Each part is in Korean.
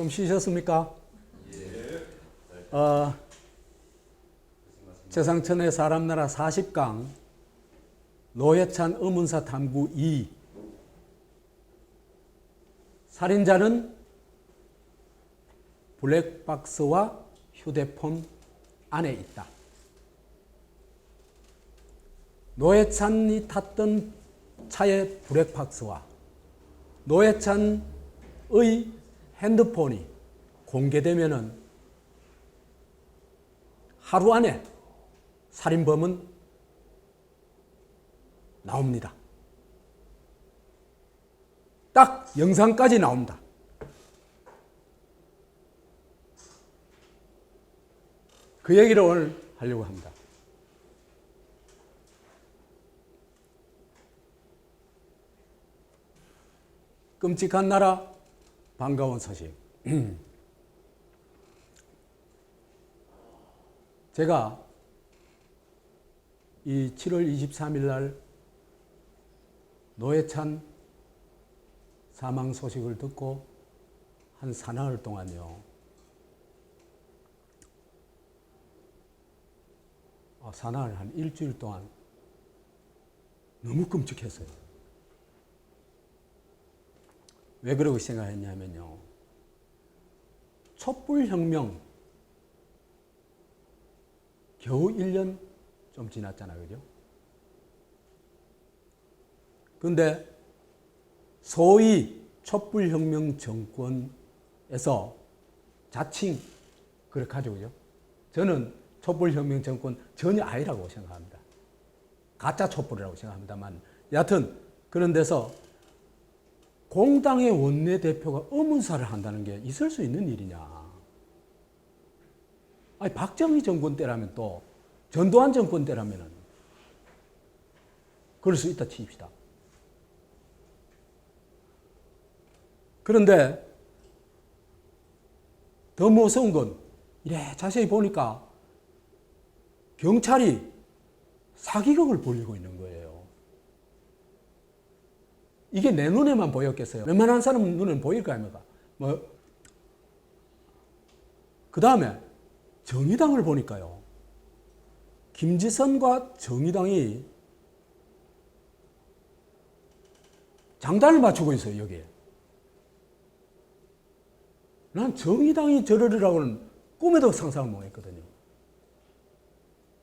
좀 쉬셨습니까? 최상천의 사람나라 40강 노회찬 의문사 탐구 2. 살인자는 블랙박스와 휴대폰 안에 있다. 노회찬이 탔던 차의 블랙박스와 노회찬의 핸드폰이 공개되면은 하루 안에 살인범은 나옵니다. 딱 영상까지 나옵니다. 그 얘기를 오늘 하려고 합니다. 끔찍한 나라, 반가운 소식. 제가 이 7월 23일 날 노회찬 사망 소식을 듣고 한 사나흘 동안요. 사나흘 한 일주일 동안 너무 끔찍했어요. 왜 그러고 생각했냐면요. 촛불혁명 겨우 1년 좀 지났잖아요. 그죠? 근데 소위 촛불혁명 정권에서 자칭 그렇게 하죠. 그죠? 저는 촛불혁명 정권 전혀 아니라고 생각합니다. 가짜 촛불이라고 생각합니다만 여하튼 그런 데서 공당의 원내대표가 의문사를 한다는 게 있을 수 있는 일이냐. 아니, 박정희 정권 때라면 또 전두환 정권 때라면은 그럴 수 있다 칩시다. 그런데 더 무서운 건 이래 자세히 보니까 경찰이 사기극을 벌이고 있는 거예요. 이게 내 눈에만 보였겠어요. 웬만한 사람 눈에는 보일 거 아닙니까? 그 다음에 정의당을 보니까요. 김지선과 정의당이 장단을 맞추고 있어요, 여기에. 난 정의당이 저러리라고는 꿈에도 상상을 못 했거든요.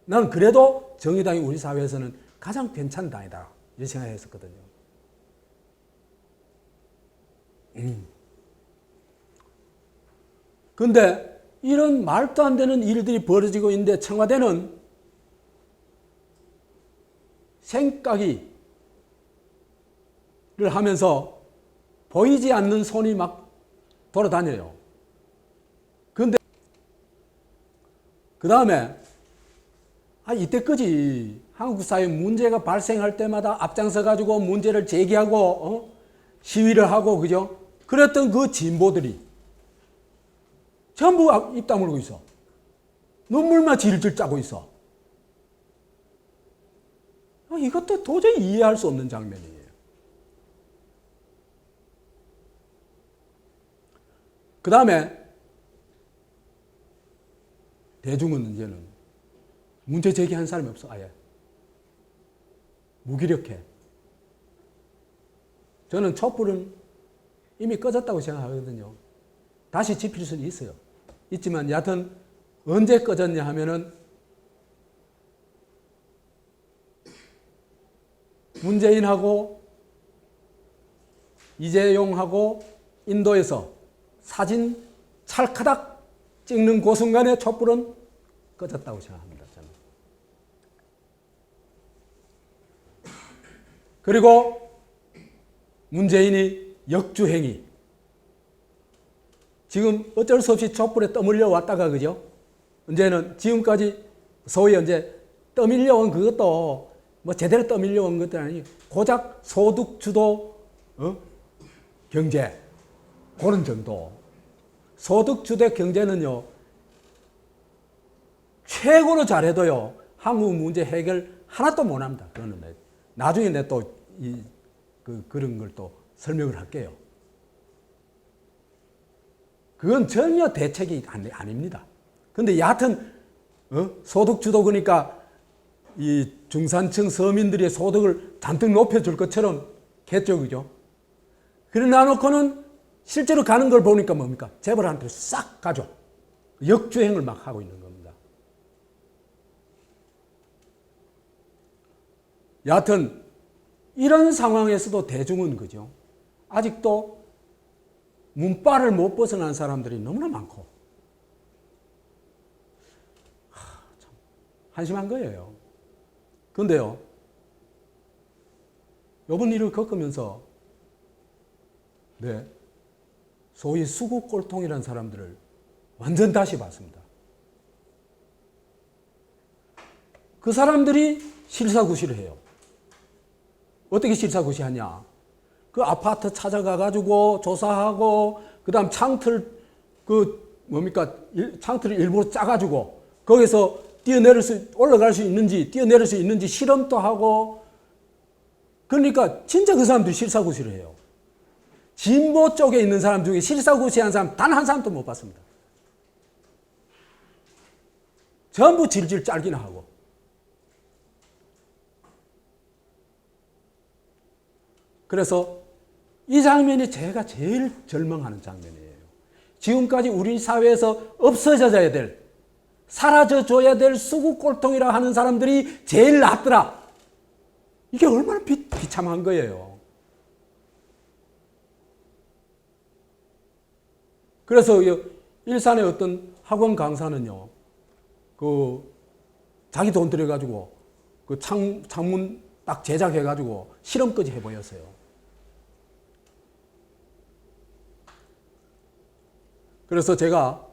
난 그래도 정의당이 우리 사회에서는 가장 괜찮은 당이다. 이렇게 생각했었거든요. 근데 이런 말도 안 되는 일들이 벌어지고 있는데 청와대는 생까기를 하면서 보이지 않는 손이 막 돌아다녀요. 그런데 그 다음에 이때까지 한국 사회에 문제가 발생할 때마다 앞장서 가지고 문제를 제기하고 시위를 하고 그죠? 그랬던 그 진보들이 전부 입 다물고 있어. 눈물만 질질 짜고 있어. 이것도 도저히 이해할 수 없는 장면이에요. 그 다음에 대중은 이제는 문제 제기한 사람이 없어. 아예. 무기력해. 저는 촛불은 이미 꺼졌다고 생각하거든요. 다시 지필 수는 있어요. 있지만 여하튼 언제 꺼졌냐 하면은 문재인하고 이재용하고 인도에서 사진 찰카닥 찍는 그 순간에 촛불은 꺼졌다고 생각합니다. 저는. 그리고 문재인이 역주행위. 지금 어쩔 수 없이 촛불에 떠밀려 왔다가 그죠? 이제는 지금까지 소위 이제 떠밀려 온 그것도 뭐 제대로 떠밀려 온 것도 아니고 고작 소득 주도 경제 그런 정도. 소득 주도 경제는요 최고로 잘해도요 한국 문제 해결 하나도 못합니다. 그거는 나중에 내 또 그런 걸 또 설명을 할게요. 그건 전혀 대책이 아닙니다. 근데 여하튼 소득주도 그러니까 이 중산층 서민들의 소득을 잔뜩 높여줄 것처럼 했죠, 그죠? 그러나 놓고는 실제로 가는 걸 보니까 뭡니까? 재벌한테 싹 가죠. 역주행을 막 하고 있는 겁니다. 여하튼 이런 상황에서도 대중은 그죠? 아직도 문바를 못 벗어난 사람들이 너무나 많고 참 한심한 거예요. 그런데요, 이번 일을 겪으면서 소위 수구꼴통이라는 사람들을 완전 다시 봤습니다. 그 사람들이 실사구시를 해요. 어떻게 실사구시하냐? 그 아파트 찾아가가지고 조사하고, 그 다음 창틀, 창틀을 일부러 짜가지고, 거기서 올라갈 수 있는지, 뛰어내릴 수 있는지 실험도 하고, 그러니까 진짜 그 사람들이 실사구시를 해요. 진보 쪽에 있는 사람 중에 실사구시한 사람 단 한 사람도 못 봤습니다. 전부 질질 짤기나 하고. 그래서 이 장면이 제가 제일 절망하는 장면이에요. 지금까지 우리 사회에서 없어져야 될, 사라져줘야 될 수구꼴통이라 하는 사람들이 제일 낫더라. 이게 얼마나 비참한 거예요. 그래서 일산의 어떤 학원 강사는요, 자기 돈 들여가지고 창문 딱 제작해가지고 실험까지 해보였어요. 그래서 제가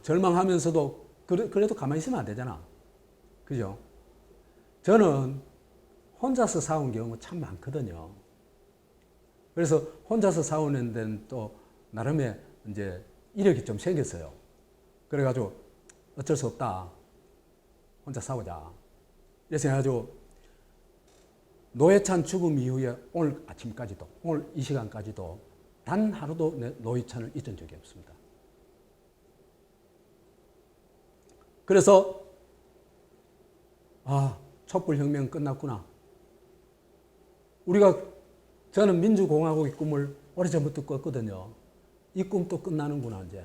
절망하면서도 그래도 가만히 있으면 안 되잖아. 그죠? 저는 혼자서 사온 경우 참 많거든요. 그래서 혼자서 사오는 데는 또 나름의 이제 이력이 좀 생겼어요. 그래가지고 어쩔 수 없다. 혼자 싸우자. 그래서 해가지고 노회찬 죽음 이후에 오늘 아침까지도, 오늘 이 시간까지도 단 하루도 노회찬을 잊은 적이 없습니다. 그래서 촛불혁명 끝났구나. 저는 민주공화국의 꿈을 오래전부터 꿨거든요. 이 꿈도 끝나는구나 이제.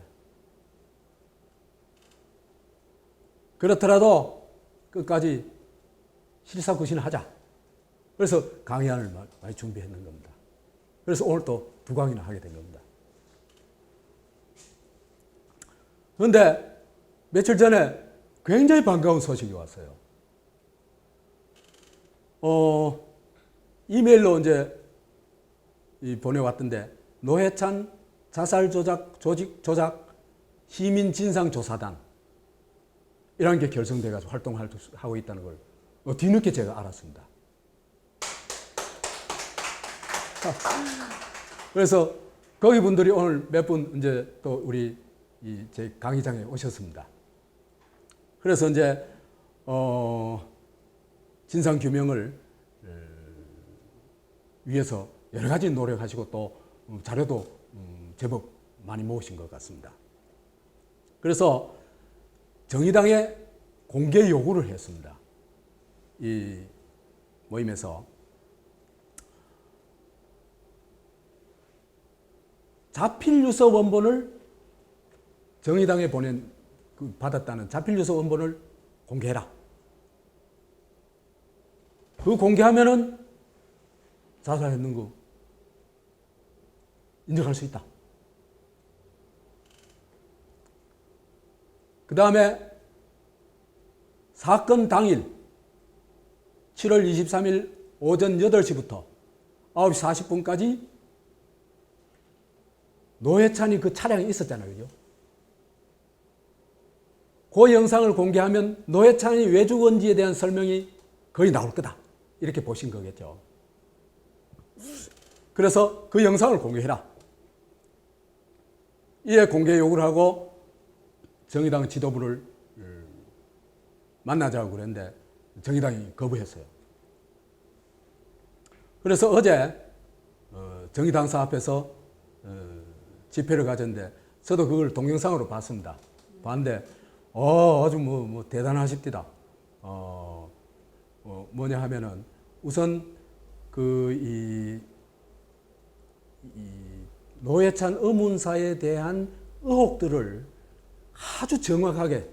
그렇더라도 끝까지 실사구시는 하자. 그래서 강의안을 많이 준비했는 겁니다. 그래서 오늘 또 두 강의나 하게 된 겁니다. 그런데 며칠 전에 굉장히 반가운 소식이 왔어요. 이메일로 이제 보내왔던데, 노회찬 자살 조작 시민 진상 조사단 이런 게 결성돼가지고 활동하고 있다는 걸 뒤늦게 제가 알았습니다. 그래서 거기 분들이 오늘 몇 분 이제 또 우리 제 강의장에 오셨습니다. 그래서 이제 진상 규명을 위해서 여러 가지 노력하시고 또 자료도 제법 많이 모으신 것 같습니다. 그래서 정의당에 공개 요구를 했습니다. 이 모임에서 자필유서 원본을 정의당에 받았다는 자필유서 원본을 공개해라. 그 공개하면은 자살했는 거 인정할 수 있다. 그 다음에 사건 당일 7월 23일 오전 8시부터 9시 40분까지 노회찬이 그 차량에 있었잖아요. 그죠? 그 영상을 공개하면 노회찬이 왜 죽었는지에 대한 설명이 거의 나올 거다. 이렇게 보신 거겠죠. 그래서 그 영상을 공개해라. 이에 공개 요구를 하고 정의당 지도부를 만나자고 그랬는데 정의당이 거부했어요. 그래서 어제 정의당사 앞에서 집회를 가졌는데 저도 그걸 동영상으로 봤습니다. 봤는데 아주 뭐 대단하십니다. 뭐냐 하면은 우선 이 노회찬 의문사에 대한 의혹들을 아주 정확하게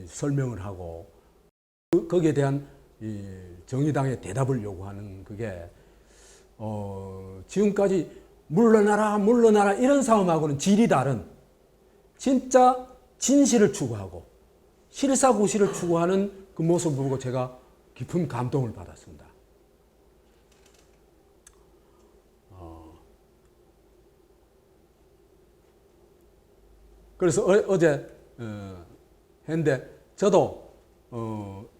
설명을 하고 거기에 대한 정의당의 대답을 요구하는 그게 지금까지 물러나라 이런 싸움하고는 질이 다른 진짜 진실을 추구하고 실사구실을 추구하는 그 모습을 보고 제가 깊은 감동을 받았습니다. 그래서 어제 했는데 저도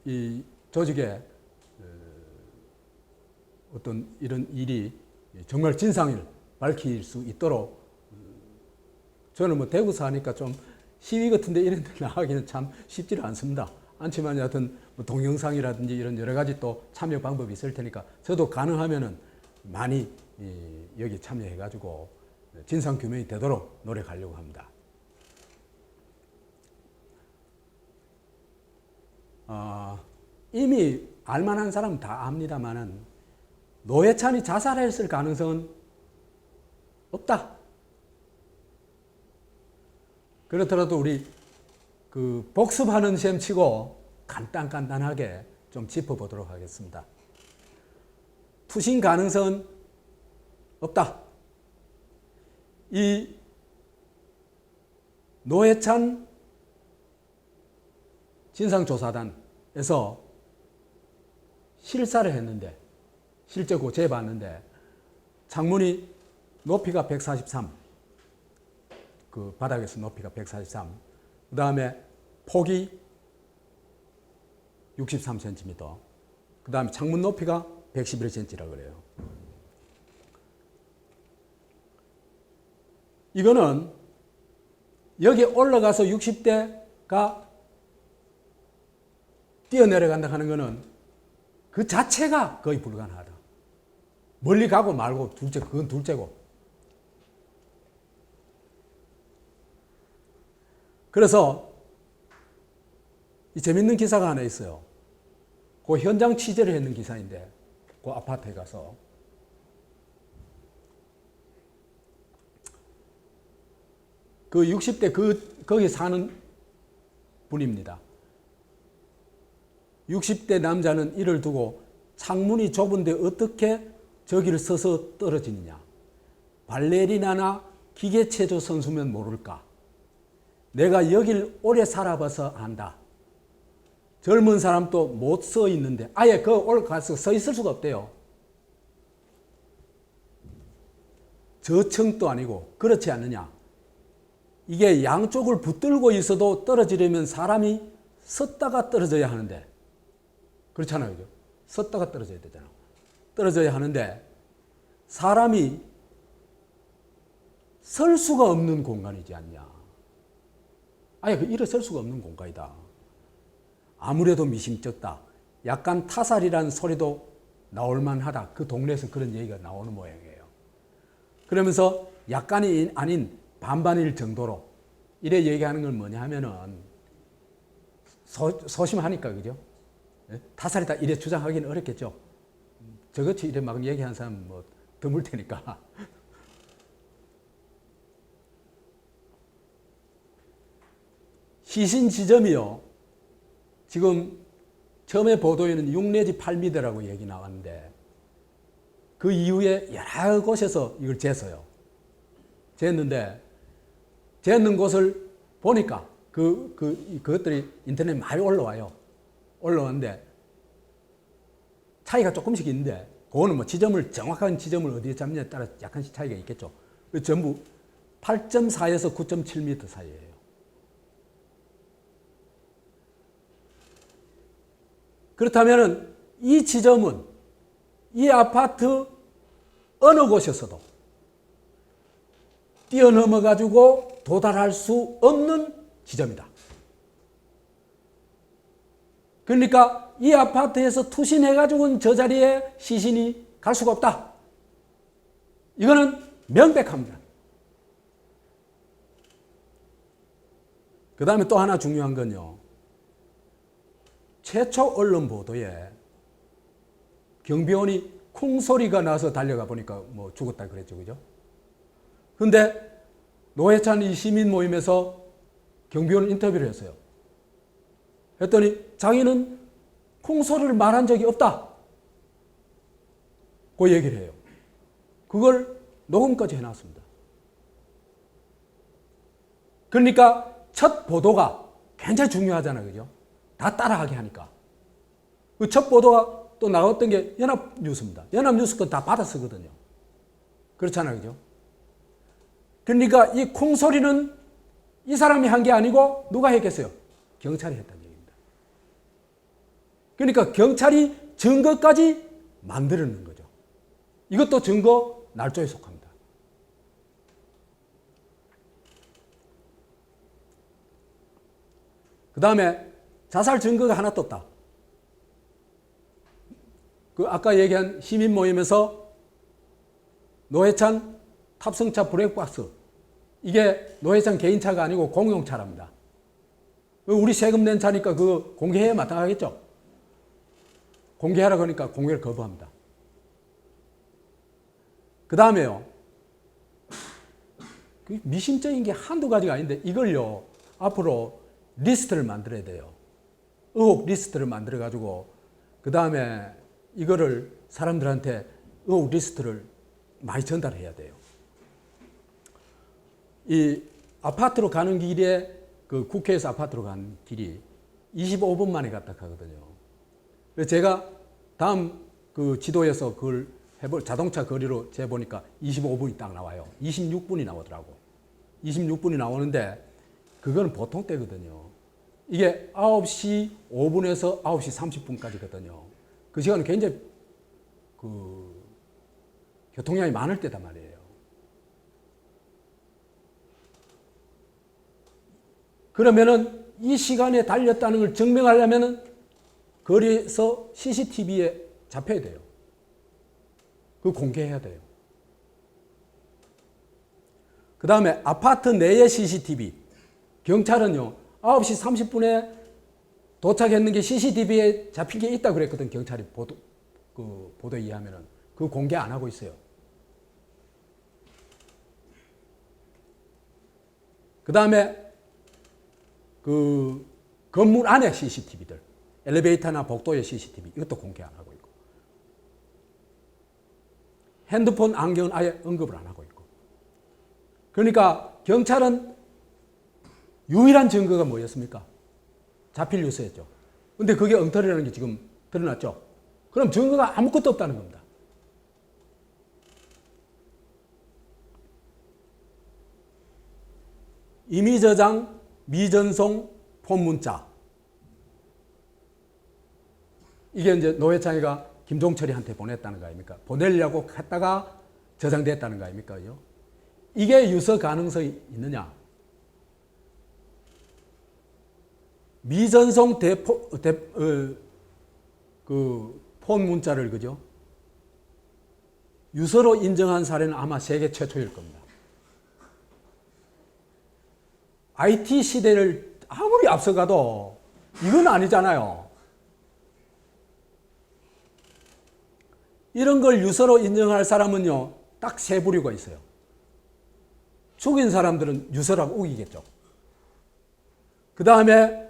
이 조직에 어떤 이런 일이 정말 진상을 밝힐 수 있도록 저는 뭐 대구 사니까 좀 시위 같은데 이런 데 나가기는 참 쉽지는 않습니다. 않지만 여하튼 뭐 동영상이라든지 이런 여러 가지 또 참여 방법이 있을 테니까 저도 가능하면은 많이 여기 참여해가지고 진상 규명이 되도록 노력하려고 합니다. 이미 알만한 사람은 다 압니다만은 노회찬이 자살했을 가능성은 없다. 그렇더라도 우리 그 복습하는 셈 치고 간단하게 좀 짚어보도록 하겠습니다. 투신 가능성은 없다. 이 노회찬 진상조사단에서 실사를 했는데 실제 그 재봤는데 창문이 높이가 143, 그 바닥에서 높이가 143, 그 다음에 폭이 63cm, 그 다음에 창문 높이가 111cm라고 그래요. 이거는 여기 올라가서 60대가 뛰어내려간다 하는 거는 그 자체가 거의 불가능하다. 멀리 가고 말고 그건 둘째고. 그래서 이 재밌는 기사가 하나 있어요. 그 현장 취재를 했는 기사인데 그 아파트에 가서 그 60대 거기 사는 분입니다. 60대 남자는 이를 두고 창문이 좁은데 어떻게 저기를 서서 떨어지느냐. 발레리나나 기계체조 선수면 모를까. 내가 여길 오래 살아봐서 안다. 젊은 사람도 못 서 있는데 아예 그 올라가서 서 있을 수가 없대요. 저층도 아니고 그렇지 않느냐. 이게 양쪽을 붙들고 있어도 떨어지려면 사람이 섰다가 떨어져야 하는데 그렇잖아요. 그죠? 섰다가 떨어져야 되잖아. 떨어져야 하는데 사람이 설 수가 없는 공간이지 않냐. 아예 일어설 수가 없는 공간이다. 아무래도 미심쩍다. 약간 타살이라는 소리도 나올만하다. 그 동네에서 그런 얘기가 나오는 모양이에요. 그러면서 약간이 아닌 반반일 정도로 이래 얘기하는 건 뭐냐 하면은 소심하니까 그죠? 타살이다 이래 주장하기는 어렵겠죠. 저같이 이래 막 얘기하는 사람 뭐 드물 테니까. 시신 지점이요. 지금 처음에 보도에는 6 내지 8m라고 얘기 나왔는데 그 이후에 여러 곳에서 이걸 쟀어요. 쟀는데 쟀는 곳을 보니까 그것들이 인터넷에 많이 올라와요. 올라왔는데 차이가 조금씩 있는데 그거는 뭐 정확한 지점을 어디에 잡느냐에 따라 약간씩 차이가 있겠죠. 전부 8.4에서 9.7m 사이예요. 그렇다면 이 지점은 이 아파트 어느 곳에서도 뛰어넘어 가지고 도달할 수 없는 지점이다. 그러니까 이 아파트에서 투신해 가지고는 저 자리에 시신이 갈 수가 없다. 이거는 명백합니다. 그 다음에 또 하나 중요한 건요. 최초 언론 보도에 경비원이 쿵 소리가 나서 달려가 보니까 뭐 죽었다 그랬죠. 그죠? 근데 노회찬 이 시민 모임에서 경비원 인터뷰를 했어요. 했더니 자기는 쿵 소리를 말한 적이 없다. 그 얘기를 해요. 그걸 녹음까지 해놨습니다. 그러니까 첫 보도가 굉장히 중요하잖아요. 그죠? 다 따라하게 하니까. 그 첫 보도가 또 나왔던 게 연합뉴스입니다. 연합뉴스 거 다 받아 쓰거든요. 그렇잖아요. 그죠? 그러니까 이 콩소리는 이 사람이 한 게 아니고 누가 했겠어요? 경찰이 했다는 얘기입니다. 그러니까 경찰이 증거까지 만들어낸 거죠. 이것도 증거 날조에 속합니다. 그 다음에 자살 증거가 하나 떴다. 그 아까 얘기한 시민 모임에서 노회찬 탑승차 블랙박스, 이게 노회찬 개인차가 아니고 공용차랍니다. 우리 세금 낸 차니까 그거 공개해야 마땅하겠죠. 공개하라 그러니까 공개를 거부합니다. 그 다음에요, 미심쩍인 게 한두 가지가 아닌데 이걸요 앞으로 리스트를 만들어야 돼요. 의혹 리스트를 만들어 가지고 그 다음에 이거를 사람들한테 의혹 리스트를 많이 전달해야 돼요. 이 아파트로 가는 길에, 그 국회에서 아파트로 가는 길이 25분 만에 갔다 가거든요. 그래서 제가 다음 그 지도에서 그걸 자동차 거리로 재보니까 25분이 딱 나와요. 26분이 나오더라고. 26분이 나오는데 그거는 보통 때거든요. 이게 9시 5분에서 9시 30분까지거든요. 그 시간은 굉장히 교통량이 많을 때단 말이에요. 그러면은 이 시간에 달렸다는 걸 증명하려면은 거리에서 CCTV에 잡혀야 돼요. 그거 공개해야 돼요. 그 다음에 아파트 내의 CCTV. 경찰은요, 9시 30분에 도착했는 게 CCTV에 잡힌 게 있다고 그랬거든, 경찰이 보도에 의하면은. 그거 공개 안 하고 있어요. 그 다음에 그 건물 안에 CCTV들, 엘리베이터나 복도의 CCTV, 이것도 공개 안 하고 있고. 핸드폰 안경은 아예 언급을 안 하고 있고. 그러니까 경찰은 유일한 증거가 뭐였습니까? 자필 뉴스였죠. 근데 그게 엉터리라는 게 지금 드러났죠. 그럼 증거가 아무것도 없다는 겁니다. 임의 저장, 미전송, 폰문자. 이게 이제 노회찬이가 김종철이한테 보냈다는 거 아닙니까? 보내려고 했다가 저장됐다는 거 아닙니까? 이게 유서 가능성이 있느냐? 미전송 폰 문자를, 그죠? 유서로 인정한 사례는 아마 세계 최초일 겁니다. IT 시대를 아무리 앞서가도 이건 아니잖아요. 이런 걸 유서로 인정할 사람은요, 딱 세 부류가 있어요. 죽인 사람들은 유서라고 우기겠죠. 그 다음에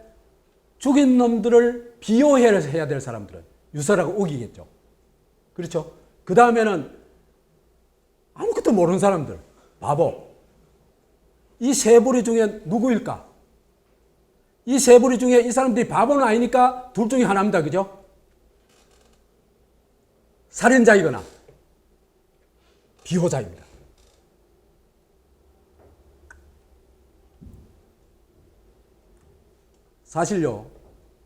죽인 놈들을 비호해야 될 사람들은 유서라고 우기겠죠. 그렇죠? 그 다음에는 아무것도 모르는 사람들, 바보. 이 세 부류 중에 누구일까? 이 세 부류 중에 이 사람들이 바보는 아니니까 둘 중에 하나입니다. 그죠? 살인자이거나 비호자입니다. 사실요,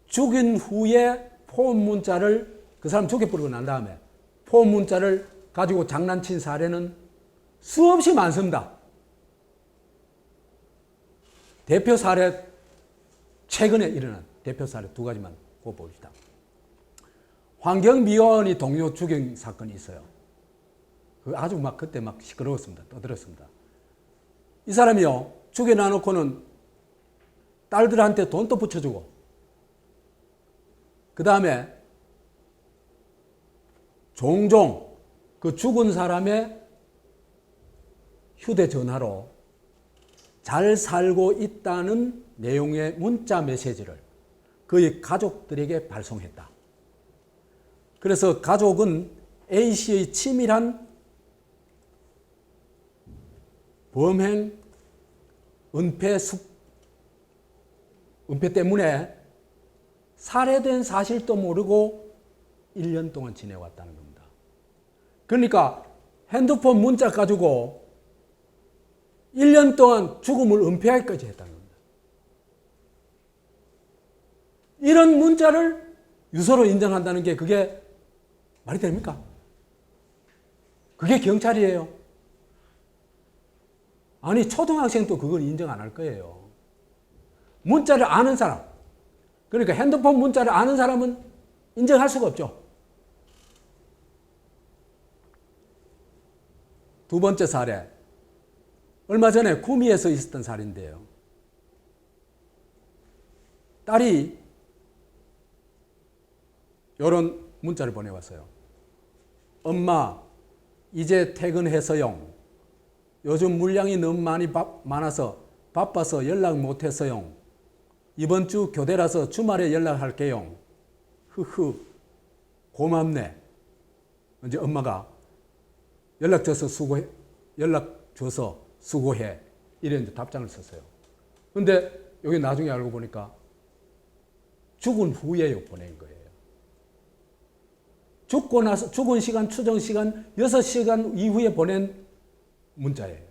죽인 후에 폰 문자를, 그 사람 죽여버리고 난 다음에 폰 문자를 가지고 장난친 사례는 수없이 많습니다. 대표 사례, 최근에 일어난 대표 사례 두 가지만 꼽아봅시다. 환경미화원이 동료 죽인 사건이 있어요. 아주 그때 시끄러웠습니다. 떠들었습니다. 이 사람이요, 죽여놔놓고는 딸들한테 돈도 붙여주고, 그 다음에 종종 그 죽은 사람의 휴대전화로 잘 살고 있다는 내용의 문자 메시지를 그의 가족들에게 발송했다. 그래서 가족은 A씨의 치밀한 범행 은폐 때문에 살해된 사실도 모르고 1년 동안 지내왔다는 겁니다. 그러니까 핸드폰 문자 가지고 1년 동안 죽음을 은폐하기까지 했다는 겁니다. 이런 문자를 유서로 인정한다는 게 그게 말이 됩니까? 그게 경찰이에요. 아니, 초등학생도 그걸 인정 안 할 거예요. 문자를 아는 사람, 그러니까 핸드폰 문자를 아는 사람은 인정할 수가 없죠. 두 번째 사례, 얼마 전에 구미에서 있었던 사례인데요. 딸이 이런 문자를 보내왔어요. 엄마, 이제 퇴근해서요. 요즘 물량이 너무 많아서 바빠서 연락 못했어요. 이번 주 교대라서 주말에 연락할게요. 흐흐, 고맙네. 이제 엄마가 연락 줘서 수고해. 이래 이제 답장을 썼어요. 근데 여기 나중에 알고 보니까 죽은 후에 보낸 거예요. 죽고 나서 죽은 시간, 추정 시간 6시간 이후에 보낸 문자예요.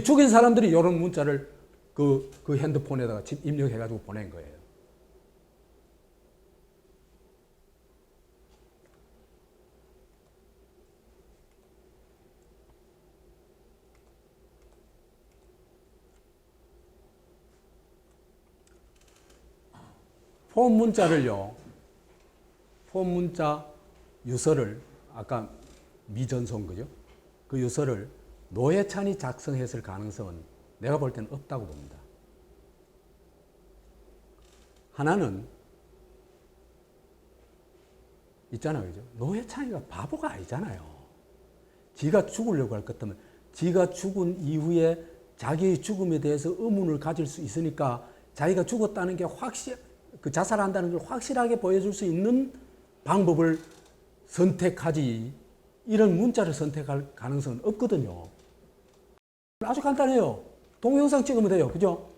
죽인 사람들이 이런 문자를 그 핸드폰에다가 입력해가지고 보낸 거예요. 폼 문자 유서를 아까 미전송 그죠? 그 유서를 노회찬이 작성했을 가능성은 내가 볼 때는 없다고 봅니다. 하나는 있잖아요, 그죠? 노회찬이가 바보가 아니잖아요. 지가 죽으려고 할 것 같으면 지가 죽은 이후에 자기의 죽음에 대해서 의문을 가질 수 있으니까 자기가 죽었다는 게 자살한다는 걸 확실하게 보여줄 수 있는 방법을 선택하지 이런 문자를 선택할 가능성은 없거든요. 아주 간단해요. 동영상 찍으면 돼요. 그죠?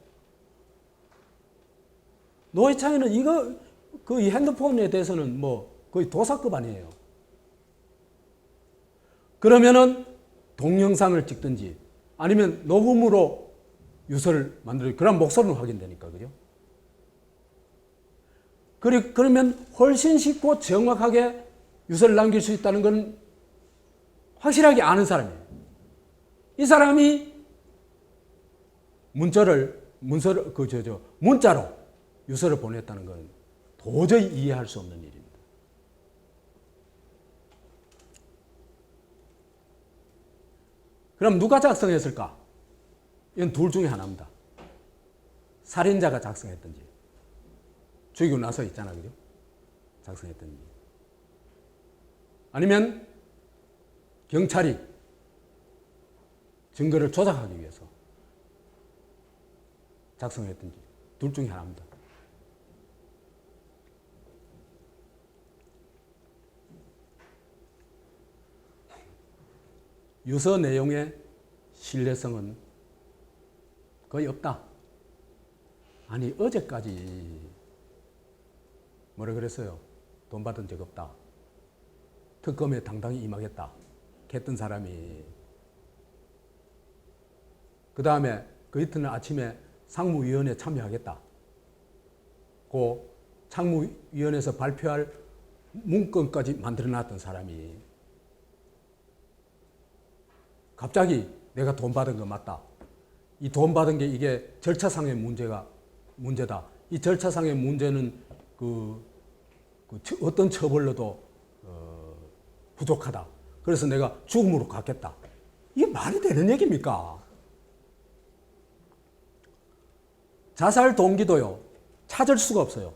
노회찬이는 이 핸드폰에 대해서는 거의 도사급 아니에요. 그러면은 동영상을 찍든지 아니면 녹음으로 유서를 만들어, 그럼 목소리는 확인되니까, 그죠? 그러면 훨씬 쉽고 정확하게 유서를 남길 수 있다는 건 확실하게 아는 사람이에요. 이 사람이 문자로 유서를 보냈다는 건 도저히 이해할 수 없는 일입니다. 그럼 누가 작성했을까? 이건 둘 중에 하나입니다. 살인자가 작성했든지, 죽이고 나서 있잖아, 그죠? 작성했든지. 아니면 경찰이 증거를 조작하기 위해서 작성했든지, 둘 중에 하나입니다. 유서 내용의 신뢰성은 거의 없다. 아니, 어제까지 뭐라 그랬어요? 돈 받은 적 없다. 특검에 당당히 임하겠다. 했던 사람이 그 다음에 그 이튿날 아침에 상무위원회에 참여하겠다. 그 상무위원회에서 발표할 문건까지 만들어놨던 사람이 갑자기 내가 돈 받은 거 맞다. 이 돈 받은 게 이게 절차상의 문제다. 이 절차상의 문제는 어떤 처벌로도 부족하다. 그래서 내가 죽음으로 갔겠다. 이게 말이 되는 얘기입니까? 자살 동기도요, 찾을 수가 없어요.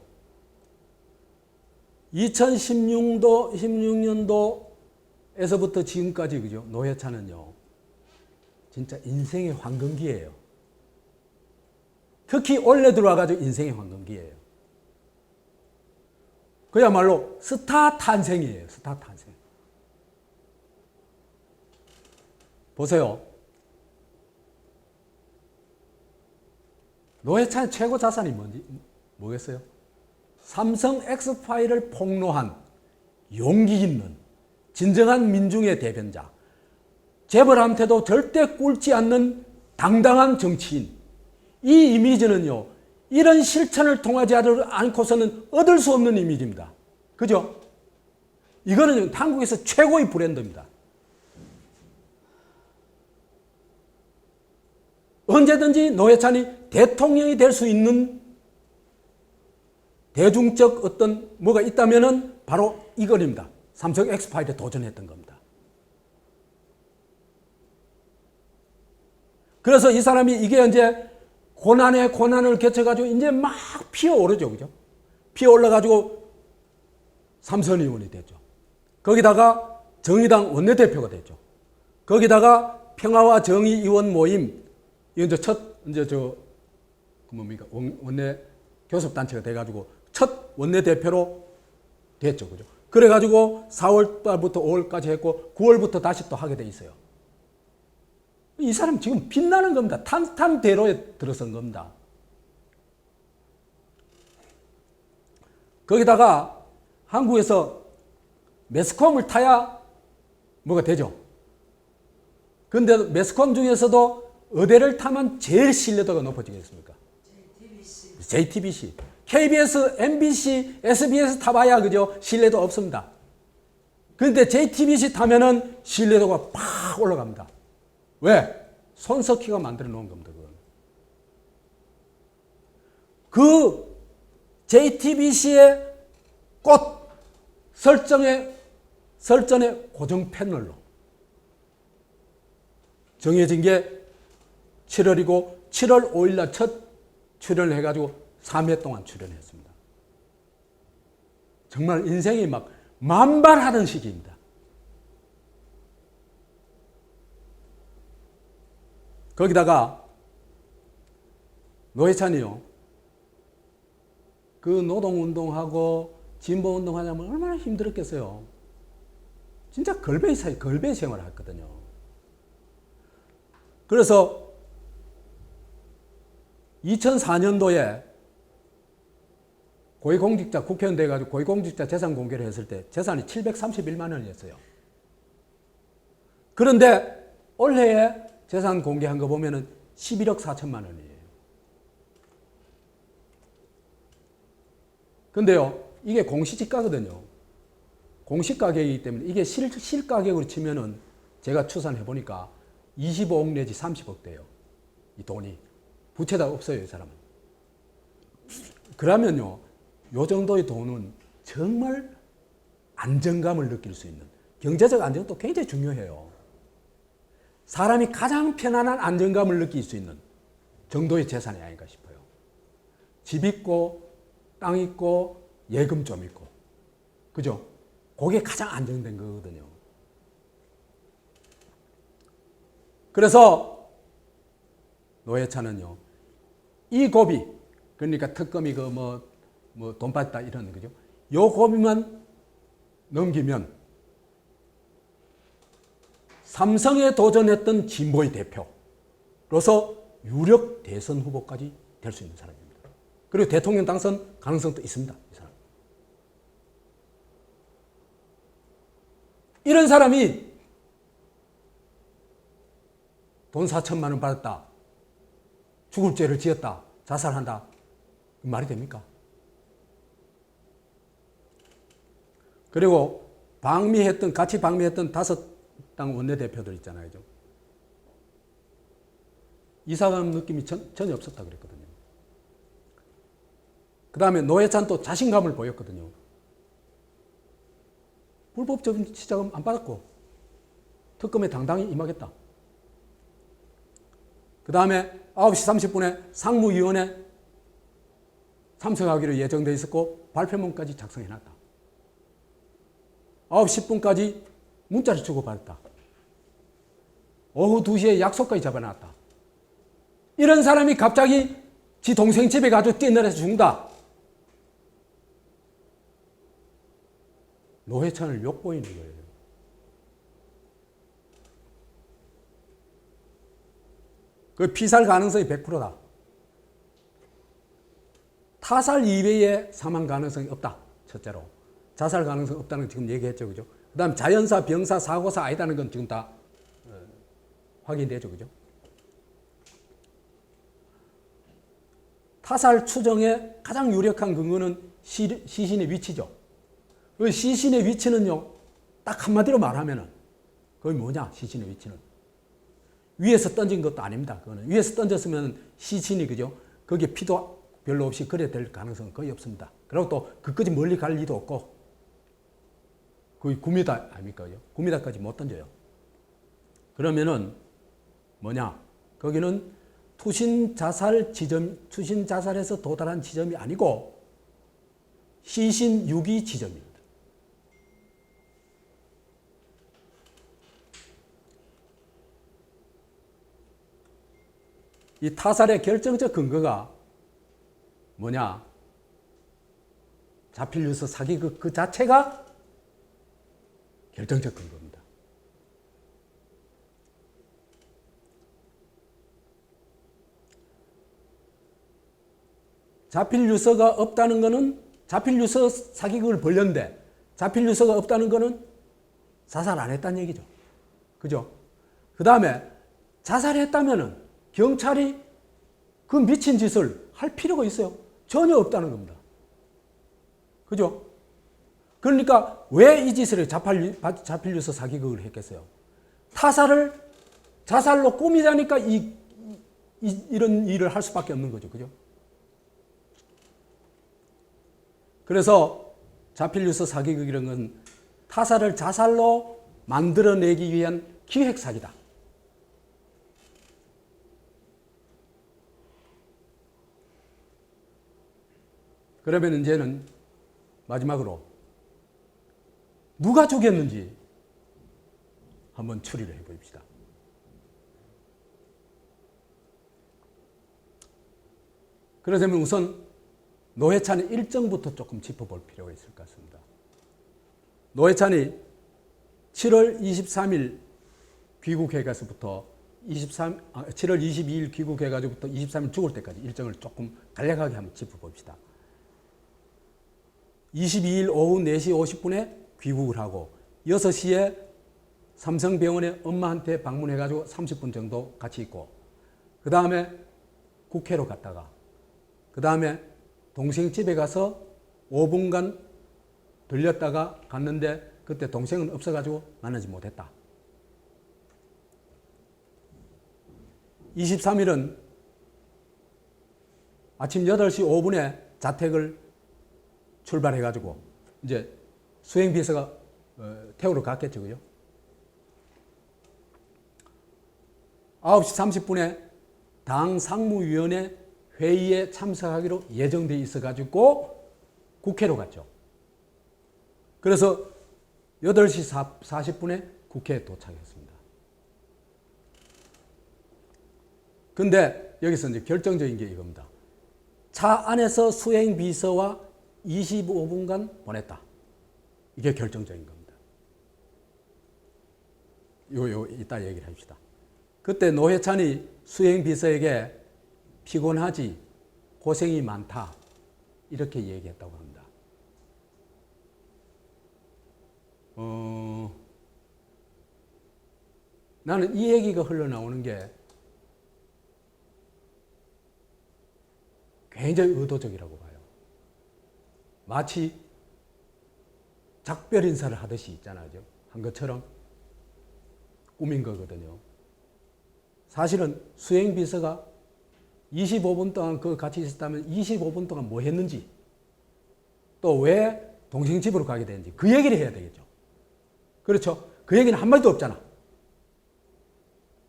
16년도에서부터 지금까지, 그죠? 노회찬은요, 진짜 인생의 황금기예요. 특히 올해 들어와가지고 인생의 황금기예요. 그야말로 스타 탄생이에요. 스타 탄생. 보세요. 노회찬의 최고 자산이 뭐겠어요? 삼성 X파일을 폭로한 용기 있는 진정한 민중의 대변자, 재벌한테도 절대 꿇지 않는 당당한 정치인. 이 이미지는요, 이런 실천을 통하지 않고서는 얻을 수 없는 이미지입니다. 그죠? 이거는 한국에서 최고의 브랜드입니다. 언제든지 노회찬이 대통령이 될 수 있는 대중적 어떤 뭐가 있다면은 바로 이거입니다. 삼성 엑스파일에 도전했던 겁니다. 그래서 이 사람이 이게 이제 고난에 고난을 겪어가지고 이제 막 피어오르죠. 그죠? 피어올라가지고 삼선 의원이 됐죠. 거기다가 정의당 원내대표가 됐죠. 거기다가 평화와 정의 의원 모임, 이제 원내 교섭단체가 돼가지고 첫 원내대표로 됐죠. 그죠? 그래가지고 4월 달부터 5월까지 했고 9월부터 다시 또 하게 돼 있어요. 이 사람 지금 빛나는 겁니다. 탄탄대로에 들어선 겁니다. 거기다가 한국에서 매스컴을 타야 뭐가 되죠. 그런데 매스컴 중에서도 어디를 타면 제일 신뢰도가 높아지겠습니까? JTBC. KBS, MBC, SBS 타봐야 그죠? 신뢰도 없습니다. 그런데 JTBC 타면은 신뢰도가 팍 올라갑니다. 왜? 손석희가 만들어 놓은 겁니다. 그 JTBC의 꽃 설정의 고정 패널로 정해진 게 7월이고 7월 5일 날 첫 출연을 해가지고 3회 동안 출연했습니다. 정말 인생이 막 만발하는 시기입니다. 거기다가 노회찬이요, 그 노동운동하고 진보운동하냐면 얼마나 힘들었겠어요. 진짜 걸베이 생활을 했거든요. 그래서 2004년도에 고위공직자 국회의원 돼가지고 고위공직자 재산 공개를 했을 때 재산이 731만 원이었어요. 그런데 올해에 재산 공개한 거 보면은 11억 4천만 원이에요. 근데요, 이게 공시지가거든요. 공시가격이기 때문에 이게 실가격으로 치면은 제가 추산해 보니까 25억 내지 30억 돼요. 이 돈이. 부채가 없어요, 이 사람은. 그러면요, 요 정도의 돈은 정말 안정감을 느낄 수 있는, 경제적 안정도 굉장히 중요해요. 사람이 가장 편안한 안정감을 느낄 수 있는 정도의 재산이 아닌가 싶어요. 집 있고, 땅 있고, 예금 좀 있고. 그죠? 그게 가장 안정된 거거든요. 그래서 노회찬은요, 이 고비, 그러니까 특검이 돈 받다 이런 거죠. 요 고비만 넘기면 삼성에 도전했던 진보의 대표로서 유력 대선 후보까지 될 수 있는 사람입니다. 그리고 대통령 당선 가능성도 있습니다. 이 사람. 이런 사람이 돈 4천만 원 받았다, 죽을 죄를 지었다, 자살한다, 말이 됩니까? 그리고 같이 방미했던 5당 원내대표들 있잖아요. 이 사람 느낌이 전혀 없었다 그랬거든요. 그 다음에 노회찬 또 자신감을 보였거든요. 불법적인 시작은 안 받았고 특검에 당당히 임하겠다. 그 다음에 9시 30분에 상무위원회 참석하기로 예정되어 있었고 발표문까지 작성해놨다. 9시 10분까지 문자를 주고받았다. 오후 2시에 약속까지 잡아놨다. 이런 사람이 갑자기 지 동생 집에 가서 뛰어내려서 죽는다. 노회찬을 욕보이는 거예요. 그 피살 가능성이 100%다. 타살 이외에 사망 가능성이 없다. 첫째로. 자살 가능성이 없다는 건 지금 얘기했죠. 그죠? 그 다음 자연사, 병사, 사고사 아니다는 건 지금 다 확인되죠. 그죠? 타살 추정의 가장 유력한 근거는 시신의 위치죠. 그 시신의 위치는요, 딱 한마디로 말하면은, 그게 뭐냐, 시신의 위치는. 위에서 던진 것도 아닙니다. 그거는. 위에서 던졌으면 시신이, 그죠? 거기에 피도 별로 없이 그래 될 가능성은 거의 없습니다. 그리고 또 그까지 멀리 갈 리도 없고, 거의 9m 아닙니까? 9m까지 못 던져요. 그러면은 뭐냐? 거기는 투신 자살 지점, 투신 자살에서 도달한 지점이 아니고 시신 유기 지점입니다. 이 타살의 결정적 근거가 뭐냐? 자필 유서 사기 그 자체가 결정적 근거입니다. 자필 유서가 없다는 것은 자필 유서 사기극을 벌였는데 자필 유서가 없다는 것은 자살 안 했다는 얘기죠. 그죠? 그 다음에 자살했다면은 경찰이 그 미친 짓을 할 필요가 있어요? 전혀 없다는 겁니다. 그죠? 그러니까 왜 이 짓을 자필 유서 사기극을 했겠어요? 타살을 자살로 꾸미자니까 이런 일을 할 수밖에 없는 거죠. 그죠? 그래서 자필 유서 사기극이라는 건 타살을 자살로 만들어내기 위한 기획 사기다. 그러면 이제는 마지막으로 누가 죽였는지 한번 추리를 해봅시다. 그러자면 우선 노회찬의 일정부터 조금 짚어볼 필요가 있을 것 같습니다. 노회찬이 7월 23일 귀국해가서부터 7월 22일 귀국해가지고부터 23일 죽을 때까지 일정을 조금 간략하게 한번 짚어봅시다. 22일 오후 4시 50분에 귀국을 하고 6시에 삼성병원에 엄마한테 방문해가지고 30분 정도 같이 있고 그 다음에 국회로 갔다가 그 다음에 동생 집에 가서 5분간 들렸다가 갔는데 그때 동생은 없어가지고 만나지 못했다. 23일은 아침 8시 5분에 자택을 출발해가지고 이제 수행비서가 태우러 갔겠죠. 그죠? 9시 30분에 당 상무위원회 회의에 참석하기로 예정되어 있어가지고 국회로 갔죠. 그래서 8시 40분에 국회에 도착했습니다. 근데 여기서 이제 결정적인 게 이겁니다. 차 안에서 수행비서와 25분간 보냈다. 이게 결정적인 겁니다. 이따 얘기를 합시다. 그때 노회찬이 수행비서에게 피곤하지, 고생이 많다, 이렇게 얘기했다고 합니다. 나는 이 얘기가 흘러나오는 게 굉장히 의도적이라고 봐요. 마치 작별 인사를 하듯이 있잖아요. 한 것처럼 꾸민 거거든요. 사실은 수행비서가 25분 동안 그 같이 있었다면 25분 동안 뭐 했는지 또 왜 동생 집으로 가게 되는지 그 얘기를 해야 되겠죠. 그렇죠? 그 얘기는 한마디도 없잖아.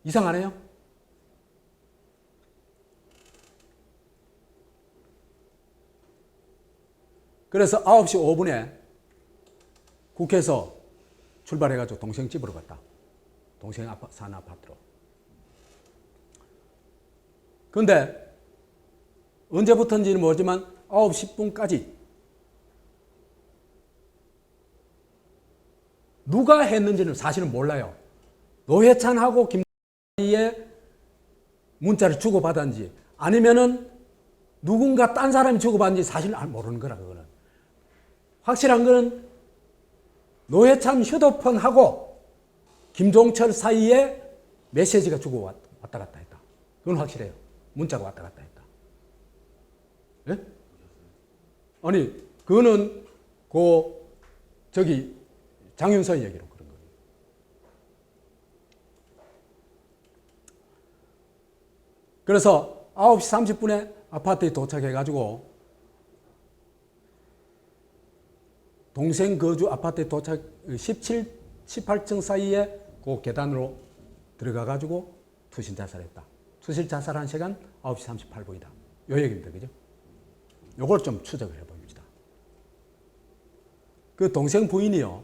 이상하네요? 그래서 9시 5분에 국회에서 출발해가지고 동생 집으로 갔다. 동생 사는 아파트로. 근데 언제부터인지는 모르지만 9시 10분까지 누가 했는지는 사실은 몰라요. 노회찬하고 김사희의 문자를 주고받았는지 아니면은 누군가 딴 사람이 주고받는지 사실은 모르는 거라. 그거는 확실한 거는 노회찬 휴대폰하고 김종철 사이에 메시지가 주고 왔다 갔다 했다. 그건 확실해요. 문자가 왔다 갔다 했다. 예? 아니 그거는 저기 장윤선 얘기로 그런 거예요. 그래서 9시 30분에 아파트에 도착해가지고 동생 거주 아파트에 도착 18층 사이에 그 계단으로 들어가가지고 투신 자살했다. 투신 자살한 시간 9시 38분이다. 요 얘기입니다. 그죠? 요걸 좀 추적을 해봅니다. 그 동생 부인이요.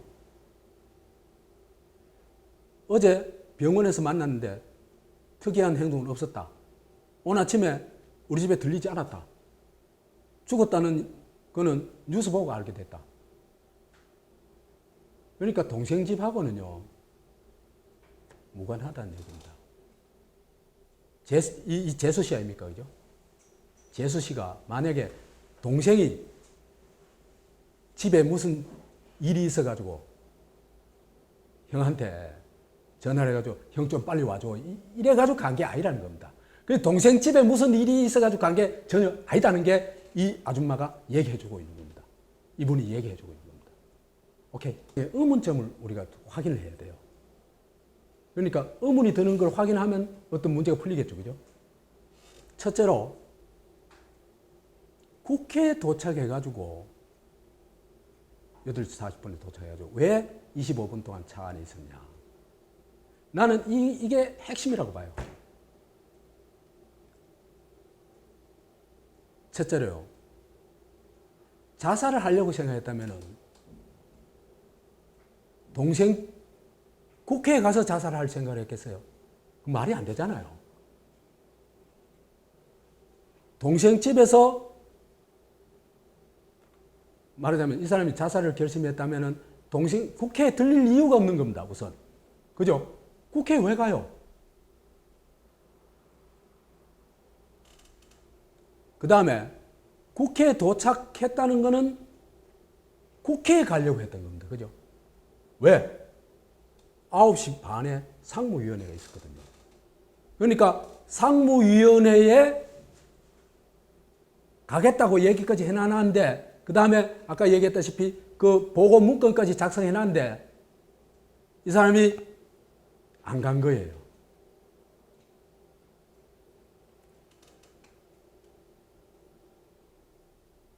어제 병원에서 만났는데 특이한 행동은 없었다. 오늘 아침에 우리 집에 들리지 않았다. 죽었다는 거는 뉴스 보고 알게 됐다. 그러니까 동생 집하고는요 무관하다는 얘기입니다. 이 재수 씨 아닙니까? 그죠? 재수 씨가 만약에 동생이 집에 무슨 일이 있어가지고 형한테 전화를 해가지고 형 좀 빨리 와줘. 이래가지고 간 게 아니라는 겁니다. 그 동생 집에 무슨 일이 있어가지고 간 게 전혀 아니다는 게 이 아줌마가 얘기해주고 있는 겁니다. 이분이 얘기해주고 있는 겁니다. 오케이. 의문점을 우리가 확인을 해야 돼요. 그러니까 의문이 드는 걸 확인하면 어떤 문제가 풀리겠죠. 그죠? 첫째로 국회에 도착해가지고 8시 40분에 도착해가지고 왜 25분 동안 차 안에 있었냐. 나는 이게 핵심이라고 봐요. 첫째로요. 자살을 하려고 생각했다면 동생 국회에 가서 자살을 할 생각을 했겠어요? 말이 안 되잖아요. 동생 집에서 말하자면 이 사람이 자살을 결심했다면 동생 국회에 들릴 이유가 없는 겁니다. 우선. 그죠? 국회에 왜 가요? 그 다음에 국회에 도착했다는 것은 국회에 가려고 했던 겁니다. 그죠? 왜? 9시 반에 상무위원회가 있었거든요. 그러니까 상무위원회에 가겠다고 얘기까지 해놨는데 그 다음에 아까 얘기했다시피 그 보고 문건까지 작성해놨는데 이 사람이 안 간 거예요.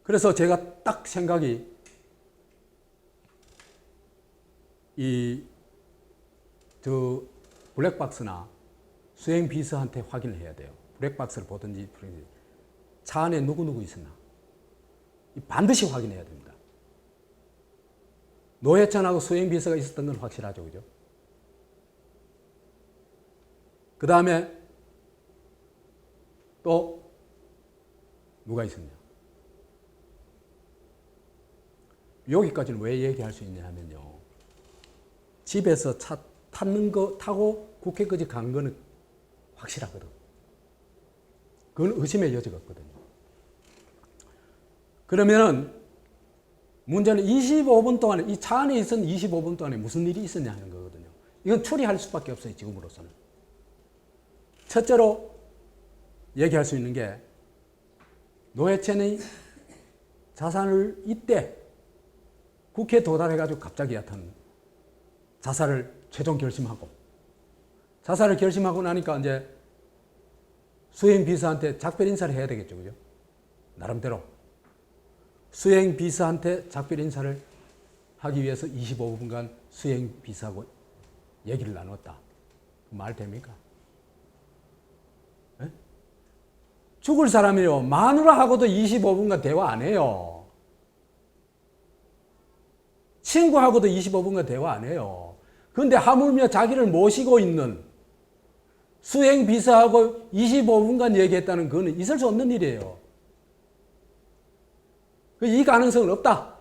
그래서 제가 딱 생각이 블랙박스나 수행비서한테 확인을 해야 돼요. 블랙박스를 보든지 차 안에 누구 있었나. 반드시 확인해야 됩니다. 노회찬하고 수행비서가 있었던 건 확실하죠. 그죠? 그 다음에 또 누가 있었냐. 여기까지는 왜 얘기할 수 있냐 하면요. 집에서 차 타는 거 타고 국회까지 간 거는 확실하거든. 그건 의심의 여지가 없거든요. 그러면은 문제는 25분 동안에 이 차 안에 있은 25분 동안에 무슨 일이 있었냐 하는 거거든요. 이건 추리할 수밖에 없어요. 지금으로서는. 첫째로 얘기할 수 있는 게 노회찬의 자살을 이때 국회에 도달해가지고 갑자기 여하튼 자살을 최종 결심하고 자살을 결심하고 나니까 이제 수행비서한테 작별 인사를 해야 되겠죠. 그죠? 나름대로. 수행비서한테 작별 인사를 하기 위해서 25분간 수행비서하고 얘기를 나눴다. 말 됩니까? 네? 죽을 사람이요. 마누라하고도 25분간 대화 안 해요. 친구하고도 25분간 대화 안 해요. 근데 하물며 자기를 모시고 있는 수행 비서하고 25분간 얘기했다는 그거는 있을 수 없는 일이에요. 이 가능성은 없다.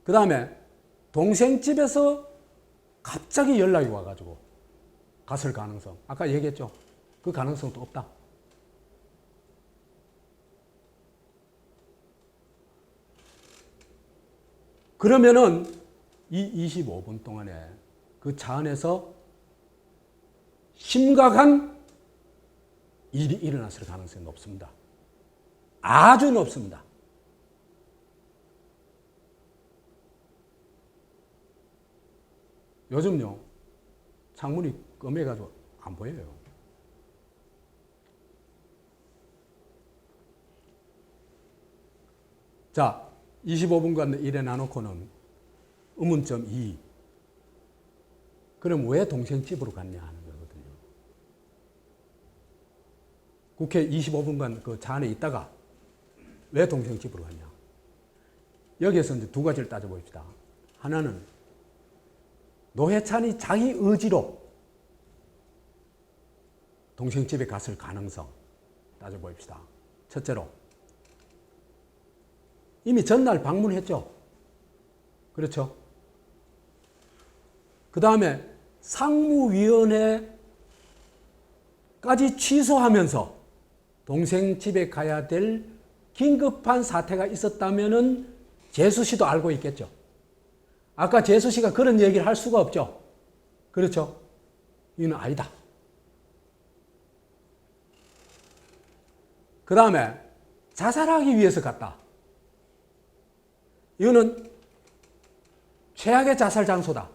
그 다음에 동생 집에서 갑자기 연락이 와가지고 갔을 가능성. 아까 얘기했죠. 그 가능성도 없다. 그러면은 이 25분 동안에 그 차 안에서 심각한 일이 일어났을 가능성이 높습니다. 아주 높습니다. 요즘요, 창문이 끔해가지고 안 보여요. 자, 25분간 일해 놔놓고는 의문점 2. 그럼 왜 동생 집으로 갔냐 하는 거거든요. 국회 25분간 그 차 안에 있다가 왜 동생 집으로 갔냐. 여기에서 이제 두 가지를 따져봅시다. 하나는 노회찬이 자기 의지로 동생 집에 갔을 가능성 따져봅시다. 첫째로 이미 전날 방문했죠. 그렇죠. 그 다음에 상무위원회까지 취소하면서 동생 집에 가야 될 긴급한 사태가 있었다면은 재수 씨도 알고 있겠죠. 아까 재수 씨가 그런 얘기를 할 수가 없죠. 그렇죠. 이건 아니다. 그 다음에 자살하기 위해서 갔다. 이거는 최악의 자살 장소다.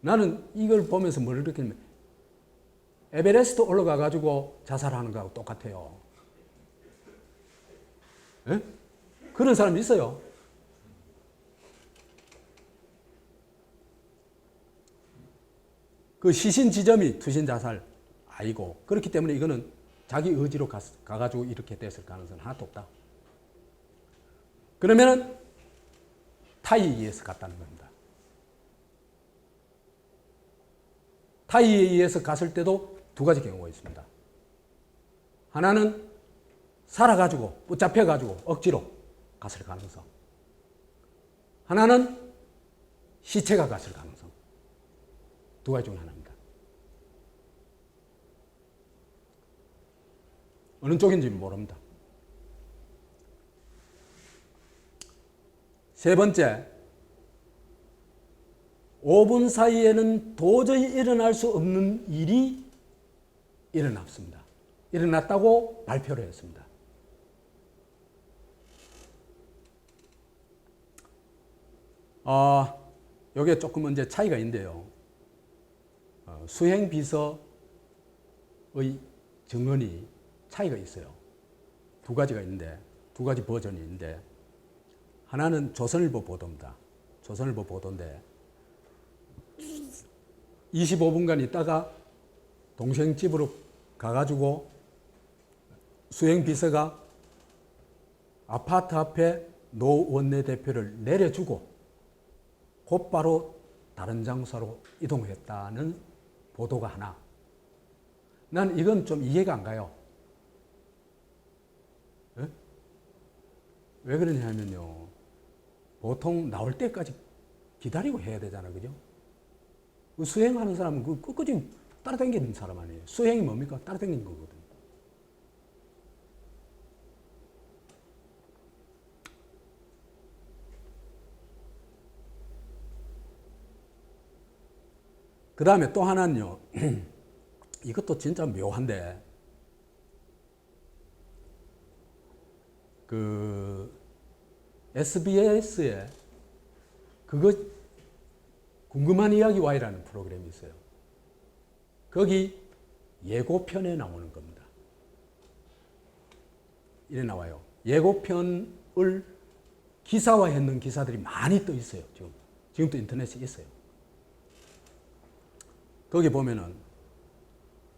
나는 이걸 보면서 뭘 느끼냐면 에베레스트 올라가가지고 자살하는 거하고 똑같아요. 에? 그런 사람이 있어요. 그 시신 지점이 투신 자살 아니고 그렇기 때문에 이거는 자기 의지로 가가지고 이렇게 됐을 가능성은 하나도 없다. 그러면은 타의에 의해서 갔다는 겁니다. 타의에 의해서 갔을 때도 두 가지 경우가 있습니다. 하나는 살아가지고 붙잡혀가지고 억지로 갔을 가능성. 하나는 시체가 갔을 가능성. 두 가지 중 하나입니다. 어느 쪽인지 모릅니다. 세 번째, 5분 사이에는 도저히 일어날 수 없는 일이 일어났습니다. 일어났다고 발표를 했습니다. 여기에 조금 이제 차이가 있는데요. 수행비서의 증언이 차이가 있어요. 두 가지가 있는데, 두 가지 버전이 있는데, 하나는 조선일보 보도입니다. 조선일보 보도인데, 25분간 있다가 동생 집으로 가가지고 수행비서가 아파트 앞에 노 원내대표를 내려주고 곧바로 다른 장소로 이동했다는 보도가 하나. 난 이건 좀 이해가 안 가요. 네? 왜 그러냐면요. 보통 나올 때까지 기다리고 해야 되잖아. 그죠? 수행하는 사람은 그 끝까지 따라다니는 사람 아니에요. 수행이 뭡니까? 따라다니는 거거든요. 그 다음에 또 하나는요. 이것도 진짜 묘한데 그 SBS에 그거 궁금한 이야기 Y라는 프로그램이 있어요. 거기 예고편에 나오는 겁니다. 이래 나와요. 예고편을 기사화했는 기사들이 많이 떠 있어요. 지금도 인터넷에 있어요. 거기 보면은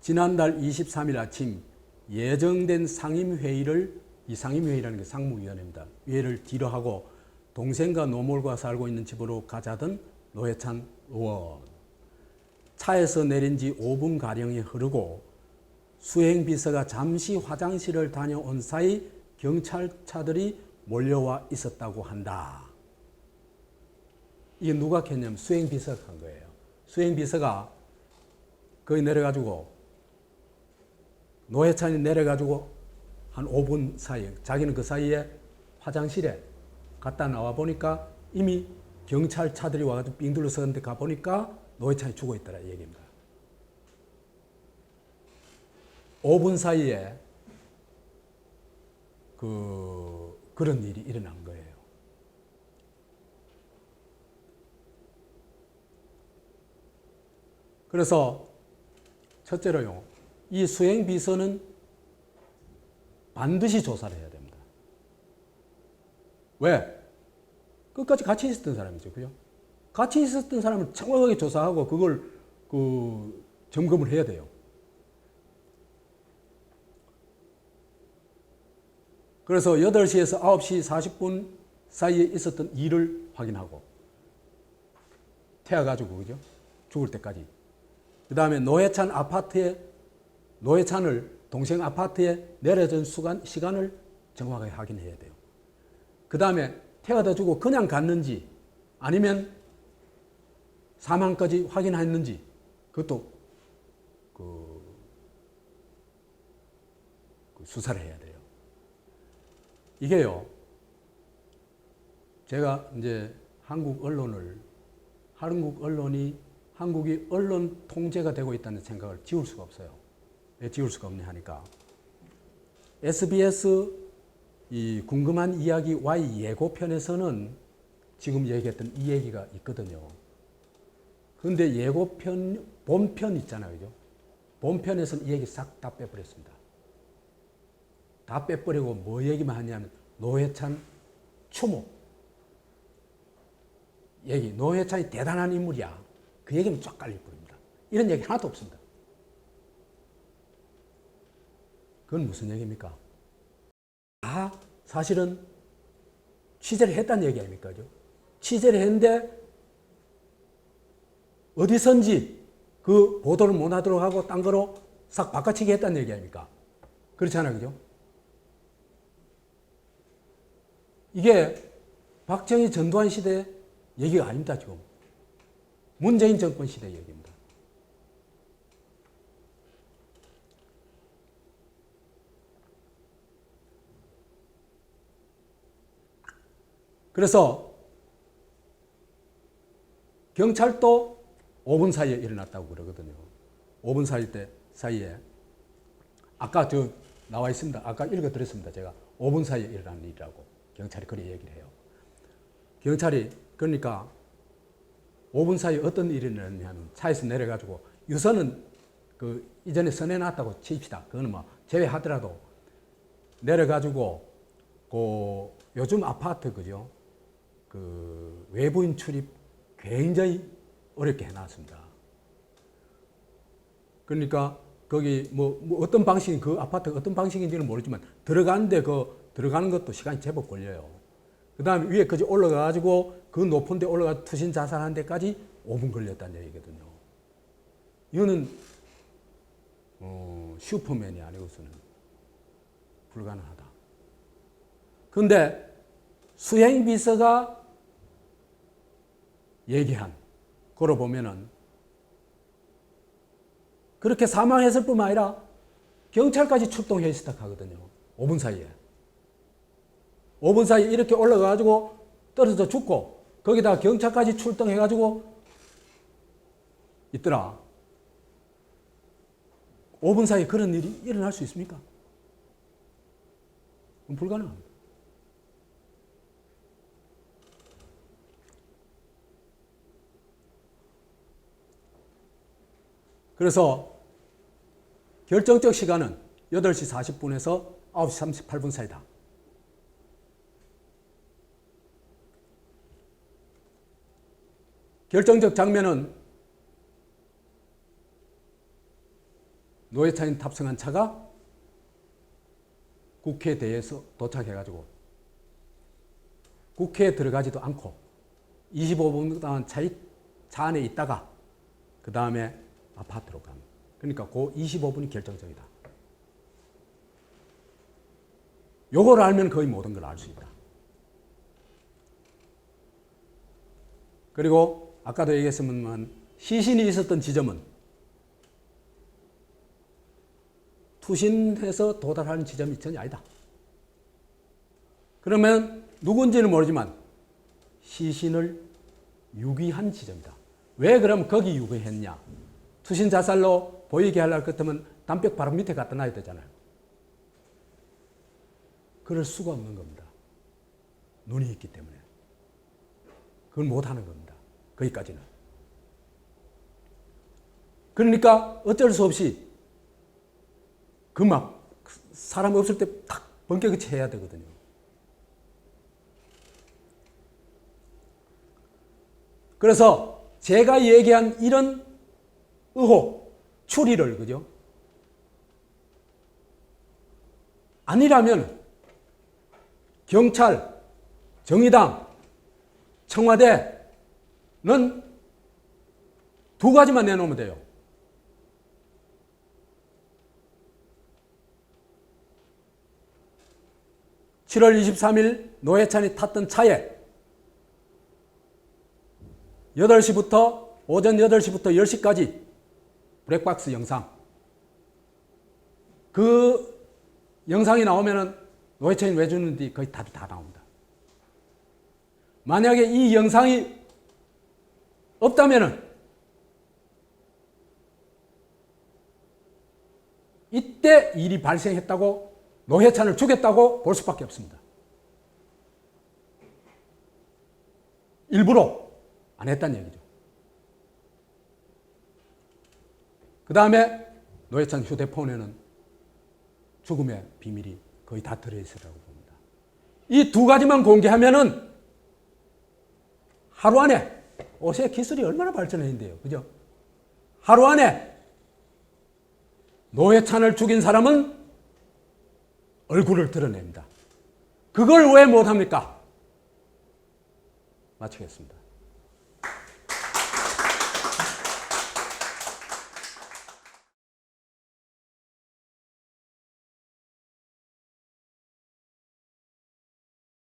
지난달 23일 아침 예정된 상임회의를 이 상임위원회라는 게 상무위원회입니다. 위회를 뒤로 하고 동생과 노몰과 살고 있는 집으로 가자던 노회찬 의원. 차에서 내린 지 5분가량이 흐르고 수행비서가 잠시 화장실을 다녀온 사이 경찰차들이 몰려와 있었다고 한다. 이게 누가 했냐면 수행비서가 한 거예요. 수행비서가 거기 내려가지고 노회찬이 내려가지고 한 5분 사이에 자기는 그 사이에 화장실에 갔다 나와 보니까 이미 경찰차들이 와가지고 삥 둘러서는데 가보니까 노회찬이 죽어 있더라 이 얘기입니다. 5분 사이에 그런 일이 일어난 거예요. 그래서 첫째로요, 이 수행비서는 반드시 조사를 해야 됩니다. 왜? 끝까지 같이 있었던 사람이죠. 그죠? 같이 있었던 사람을 정확하게 조사하고 그걸 점검을 해야 돼요. 그래서 8시에서 9시 40분 사이에 있었던 일을 확인하고 태워가지고 그죠? 죽을 때까지. 그 다음에 노회찬 아파트에 노회찬을 동생 아파트에 내려준 시간을 정확하게 확인해야 돼요. 그 다음에 태워다 주고 그냥 갔는지 아니면 사망까지 확인했는지 그것도 수사를 해야 돼요. 이게요, 제가 이제 한국이 언론 통제가 되고 있다는 생각을 지울 수가 없어요. 왜 지울 수가 없냐 하니까 SBS 이 궁금한 이야기 Y 예고편에서는 지금 얘기했던 이 얘기가 있거든요. 그런데 예고편, 본편 있잖아요. 그죠? 본편에서는 이 얘기 싹 다 빼버렸습니다. 다 빼버리고 뭐 얘기만 하냐면 노회찬 추모 얘기, 노회찬이 대단한 인물이야. 그 얘기는 쫙 깔려버립니다. 이런 얘기 하나도 없습니다. 그건 무슨 얘기입니까? 사실은 취재를 했다는 얘기 아닙니까? 취재를 했는데 어디선지 그 보도를 못 하도록 하고 딴 거로 싹 바꿔치기 했다는 얘기 아닙니까? 그렇잖아요. 그죠? 이게 박정희 전두환 시대 얘기가 아닙니다. 지금 문재인 정권 시대 얘기입니다. 그래서 경찰도 5분 사이에 일어났다고 그러거든요. 5분 사이에 아까 나와 있습니다. 아까 읽어드렸습니다. 제가 5분 사이에 일어난 일이라고 경찰이 그렇게 얘기를 해요. 경찰이 그러니까 5분 사이에 어떤 일이 일어났냐면 차에서 내려가지고 유서는 이전에 써내놨다고 칩시다. 그거는 뭐 제외하더라도 내려가지고 요즘 아파트 그죠? 외부인 출입 굉장히 어렵게 해놨습니다. 그러니까 거기 뭐 어떤 방식이 그 아파트가 어떤 방식인지는 모르지만 들어가는데 들어가는 것도 시간이 제법 걸려요. 그 다음에 위에까지 올라가가지고 그 높은 데 올라가 투신 자살하는 데까지 5분 걸렸다는 얘기거든요. 이거는 슈퍼맨이 아니고서는 불가능하다. 그런데 수행비서가 얘기한 거로 보면은 그렇게 사망했을 뿐만 아니라 경찰까지 출동해 시작하거든요. 5분 사이에. 5분 사이에 이렇게 올라가가지고 떨어져 죽고 거기다 경찰까지 출동해가지고 있더라. 5분 사이에 그런 일이 일어날 수 있습니까? 불가능합니다. 그래서 결정적 시간은 8시 40분에서 9시 38분 사이다. 결정적 장면은 노회찬이 탑승한 차가 국회대에서 도착해가지고 국회에 들어가지도 않고 25분 동안 차 안에 있다가 그 다음에 아파트로 갑니다. 그러니까 그 25분이 결정적이다. 요걸 알면 거의 모든 걸 알 수 있다. 그리고 아까도 얘기했지만 시신이 있었던 지점은 투신해서 도달하는 지점이 전혀 아니다. 그러면 누군지는 모르지만 시신을 유기한 지점이다. 왜 그럼 거기 유기했냐? 투신 자살로 보이게 하려고 했으면 담벼락 바로 밑에 갖다 놔야 되잖아요. 그럴 수가 없는 겁니다. 눈이 있기 때문에. 그걸 못하는 겁니다. 거기까지는. 그러니까 어쩔 수 없이 그 막 사람 없을 때 탁 번개같이 해야 되거든요. 그래서 제가 얘기한 이런 의혹, 추리를, 그죠? 아니라면 경찰, 정의당, 청와대는 두 가지만 내놓으면 돼요. (7월 23일) 노회찬이 탔던 차에 8시부터 오전 8시부터 10시까지 블랙박스 영상, 그 영상이 나오면은 노회찬이 왜 주는지 거의 답이 다 나옵니다. 만약에 이 영상이 없다면은 이때 일이 발생했다고, 노회찬을 죽였다고 볼 수밖에 없습니다. 일부러 안 했다는 얘기죠. 그 다음에 노회찬 휴대폰에는 죽음의 비밀이 거의 다 들어있으라고 봅니다. 이 두 가지만 공개하면은 하루 안에, 요새 기술이 얼마나 발전했는데요. 그죠? 하루 안에 노회찬을 죽인 사람은 얼굴을 드러냅니다. 그걸 왜 못합니까? 마치겠습니다.